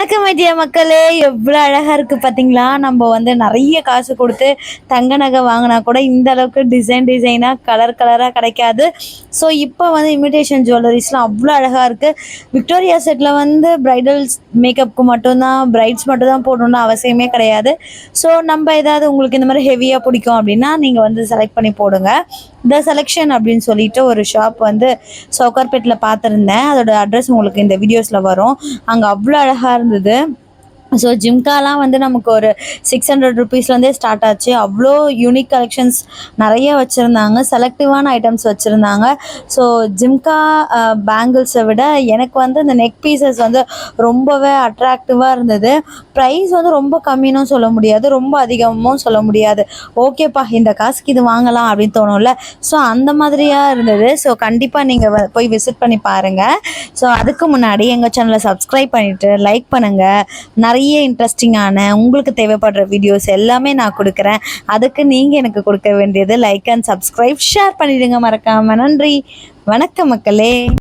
வணக்கம் ஐடியா மக்களே, எவ்வளோ அழகாக இருக்குது பார்த்தீங்களா? நம்ம வந்து நிறைய காசு கொடுத்து தங்க நகை வாங்கினா கூட இந்த அளவுக்கு டிசைனாக கலராக கிடைக்காது. ஸோ இப்போ வந்து இமிடேஷன் ஜுவல்லரிஸ்லாம் அவ்வளோ அழகாக இருக்குது. விக்டோரியா செட்டில் வந்து பிரைடல்ஸ் மேக்கப்புக்கு மட்டும்தான், பிரைட்ஸ் மட்டும் தான் போடணுன்னு அவசியமே கிடையாது. ஸோ நம்ம ஏதாவது உங்களுக்கு இந்த மாதிரி ஹெவியாக பிடிக்கும் அப்படின்னா நீங்கள் வந்து செலக்ட் பண்ணி போடுங்க. த செலெக்ஷன் அப்படின்னு சொல்லிட்டு ஒரு ஷாப் வந்து சவுகார்பேட்டில் பார்த்துருந்தேன். அதோட அட்ரஸ் உங்களுக்கு இந்த வீடியோஸில் வரும். அங்கே அவ்வளோ அழகாக இருந்தது. ஸோ ஜிம்காலாம் வந்து நமக்கு ஒரு 600 ருபீஸ்லேருந்தே ஸ்டார்ட் ஆச்சு. அவ்வளோ யூனிக் கலெக்ஷன்ஸ் நிறைய வச்சுருந்தாங்க, செலக்டிவான ஐட்டம்ஸ் வச்சுருந்தாங்க. ஸோ ஜிம்கா பேங்கிள்ஸை விட எனக்கு வந்து இந்த நெக் பீசஸ் வந்து ரொம்பவே அட்ராக்டிவாக இருந்தது. ப்ரைஸ் வந்து ரொம்ப கம்மினும் சொல்ல முடியாது, ரொம்ப அதிகமும் சொல்ல முடியாது. ஓகேப்பா, இந்த காசுக்கு இது வாங்கலாம் அப்படின்னு தோணும்ல, ஸோ அந்த மாதிரியாக இருந்தது. ஸோ கண்டிப்பாக நீங்கள் போய் விசிட் பண்ணி பாருங்கள். ஸோ அதுக்கு முன்னாடி எங்கள் சேனலை சப்ஸ்கிரைப் பண்ணிவிட்டு லைக் பண்ணுங்கள். நிறைய இன்ட்ரெஸ்டிங்கான உங்களுக்கு தேவைப்படுற வீடியோஸ் எல்லாமே நான் கொடுக்குறேன். அதுக்கு நீங்கள் எனக்கு கொடுக்க வேண்டியது லைக் அண்ட் சப்ஸ்கிரைப், ஷேர் பண்ணிடுங்க மறக்காமல். நன்றி, வணக்கம் மக்களே.